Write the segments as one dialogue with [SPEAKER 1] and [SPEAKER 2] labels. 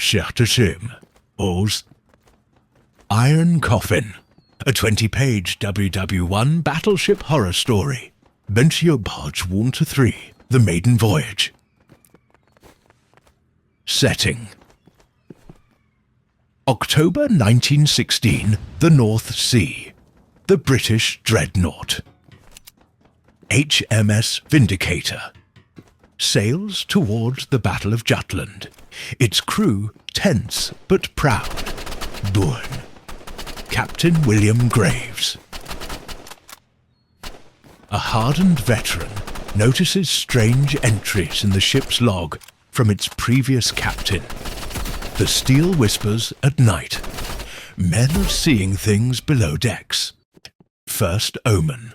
[SPEAKER 1] Scherteschim. Oz. Iron Coffin. A 20-page WW1 battleship horror story. Bentio Barge 1 to 3. The Maiden Voyage. Setting. October 1916, the North Sea. The British Dreadnought. HMS Vindicator. Sails towards the Battle of Jutland. Its crew tense but proud. Bourne. Captain William Graves. A hardened veteran notices strange entries in the ship's log from its previous captain. The steel whispers at night. Men are seeing things below decks. First omen.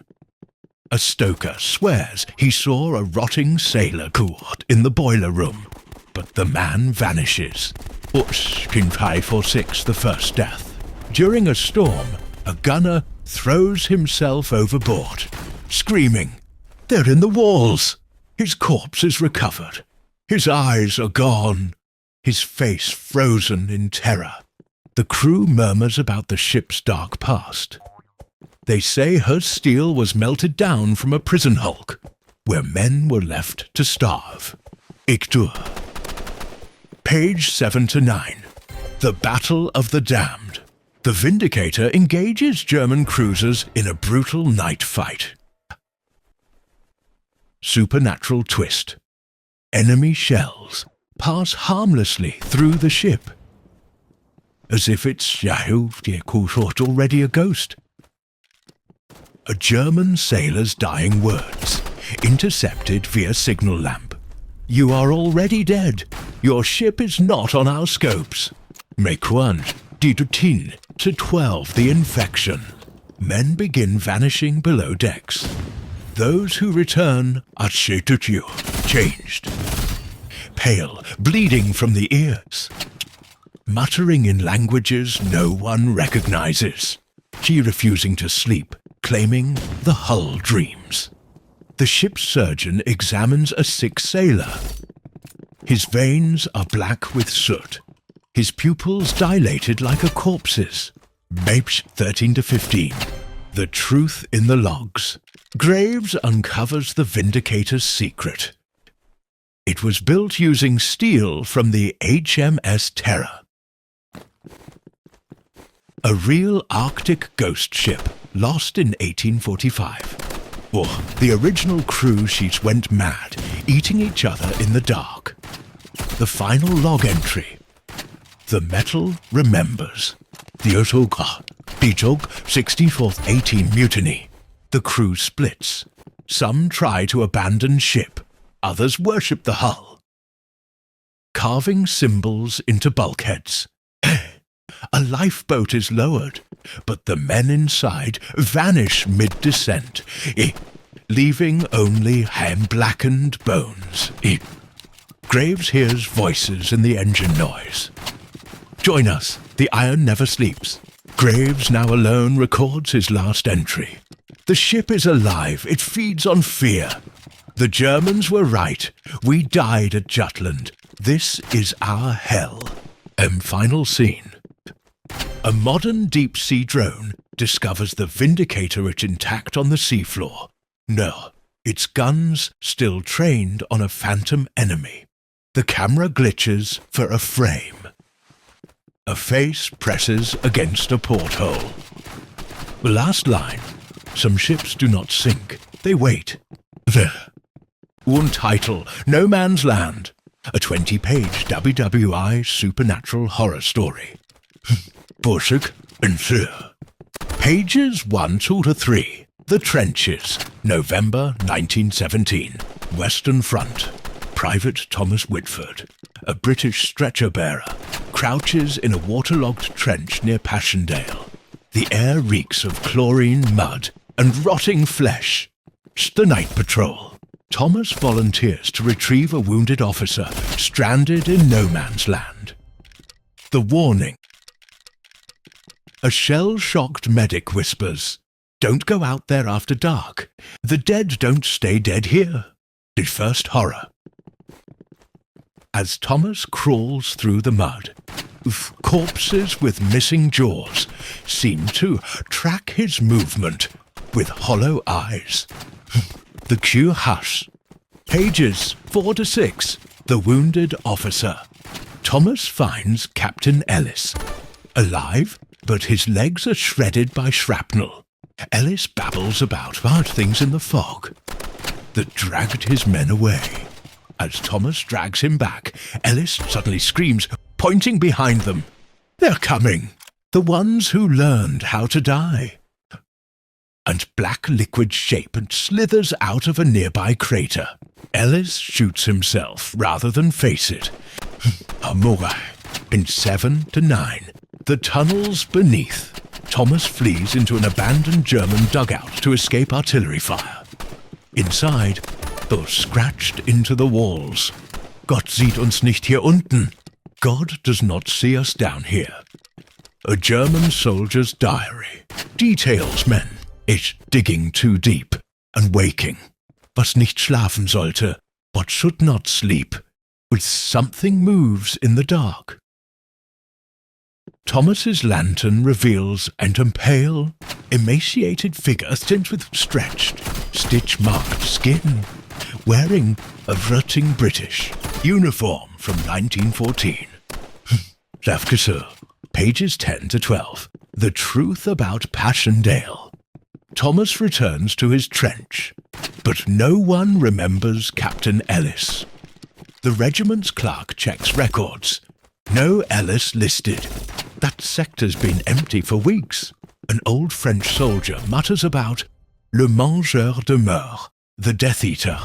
[SPEAKER 1] A stoker swears he saw a rotting sailor cord in the boiler room, but the man vanishes. King 546, the first death. During a storm, a gunner throws himself overboard, screaming, "They're in the walls!" His corpse is recovered. His eyes are gone. His face frozen in terror. The crew murmurs about the ship's dark past. They say her steel was melted down from a prison hulk, where men were left to starve. Ictur. Page 7 to 9. The Battle of the Damned. The Vindicator engages German cruisers in a brutal night fight. Supernatural twist. Enemy shells pass harmlessly through the ship, as if it's already a ghost. A German sailor's dying words, intercepted via signal lamp. "You are already dead. Your ship is not on our scopes." Mequant, Didutin, to 12, the infection. Men begin vanishing below decks. Those who return are changed. Pale, bleeding from the ears. Muttering in languages no one recognizes. She refusing to sleep, claiming the hull dreams. The ship's surgeon examines a sick sailor. His veins are black with soot. His pupils dilated like a corpse's. Mapes 13 to 15. The truth in the logs. Graves uncovers the Vindicator's secret. It was built using steel from the HMS Terror. A real Arctic ghost ship, lost in 1845. The original crew sheets went mad, eating each other in the dark. The final log entry. The metal remembers. The Bijog 64th 18 mutiny. The crew splits. Some try to abandon ship. Others worship the hull. Carving symbols into bulkheads. A lifeboat is lowered, but the men inside vanish mid-descent, leaving only ham-blackened bones. Graves hears voices in the engine noise. Join us, the Iron never sleeps. Graves, now alone, records his last entry. The ship is alive, it feeds on fear. The Germans were right, we died at Jutland. This is our hell. Final scene. A modern deep-sea drone discovers the Vindicator intact on the seafloor. No, its guns still trained on a phantom enemy. The camera glitches for a frame. A face presses against a porthole. The last line. Some ships do not sink, they wait. There. One title, No Man's Land. A 20-page WWI supernatural horror story. Borsuk and Thur. Pages 1, 2 to 3. The Trenches. November 1917. Western Front. Private Thomas Whitford, a British stretcher-bearer, crouches in a waterlogged trench near Passchendaele. The air reeks of chlorine mud and rotting flesh. The night patrol. Thomas volunteers to retrieve a wounded officer stranded in no man's land. The warning. A shell-shocked medic whispers, "Don't go out there after dark. The dead don't stay dead here." The first horror. As Thomas crawls through the mud, Corpses with missing jaws seem to track his movement with hollow eyes. The queue hush. Pages 4 to 6. The wounded officer. Thomas finds Captain Ellis. Alive, but his legs are shredded by shrapnel. Ellis babbles about things in the fog that dragged his men away. As Thomas drags him back, Ellis suddenly screams, pointing behind them. They're coming! The ones who learned how to die. And black liquid shape and slithers out of a nearby crater. Ellis shoots himself rather than face it. Amore. In 7 to 9. The tunnels beneath. Thomas flees into an abandoned German dugout to escape artillery fire. Inside, though scratched into the walls. Gott sieht uns nicht hier unten. God does not see us down here. A German soldier's diary details men is digging too deep and waking. Was nicht schlafen sollte, what should not sleep, with something moves in the dark. Thomas's lantern reveals an pale, emaciated figure thin with stretched, stitch-marked skin, wearing a rutting British uniform from 1914. Lafcasseur, pages 10 to 12. The truth about Passchendaele. Thomas returns to his trench, but no one remembers Captain Ellis. The regiment's clerk checks records. No Ellis listed. That sector's been empty for weeks. An old French soldier mutters about le mangeur de mort, the Death Eater.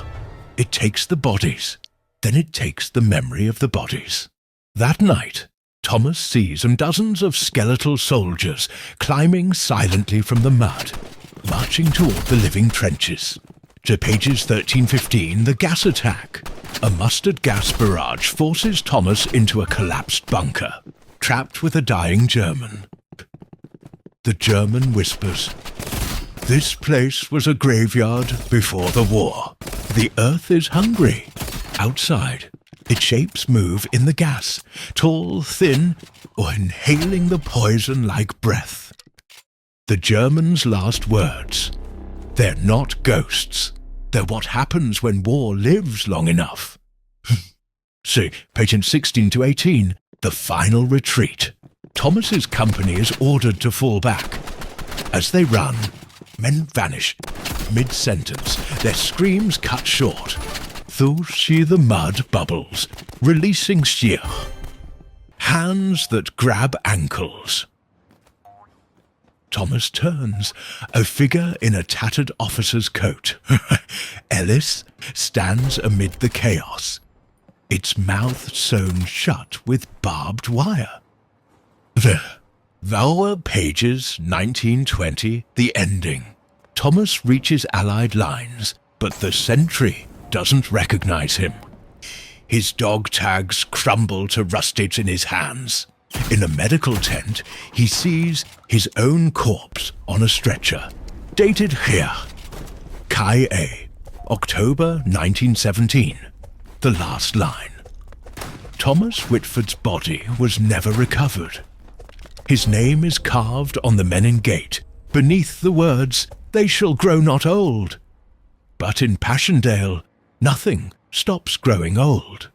[SPEAKER 1] It takes the bodies, then it takes the memory of the bodies. That night, Thomas sees dozens of skeletal soldiers climbing silently from the mud, marching toward the living trenches. To pages 13-15, the gas attack. A mustard gas barrage forces Thomas into a collapsed bunker, trapped with a dying German. The German whispers, "This place was a graveyard before the war. The earth is hungry." Outside, its shapes move in the gas, tall, thin, or inhaling the poison like breath. The Germans' last words. They're not ghosts. They're what happens when war lives long enough. See, pages 16 to 18, the final retreat. Thomas's company is ordered to fall back. As they run, men vanish. Mid-sentence, their screams cut short. Through see the mud bubbles, releasing sheer. Hands that grab ankles. Thomas turns, a figure in a tattered officer's coat. Ellis stands amid the chaos, its mouth sewn shut with barbed wire. Lower pages 19-20, the ending. Thomas reaches Allied lines, but the sentry doesn't recognize him. His dog tags crumble to rustage in his hands. In a medical tent, he sees his own corpse on a stretcher. Dated here. Kai A. October 1917. The last line. Thomas Whitford's body was never recovered. His name is carved on the Menin Gate, beneath the words, "They shall grow not old." But in Passchendaele, nothing stops growing old.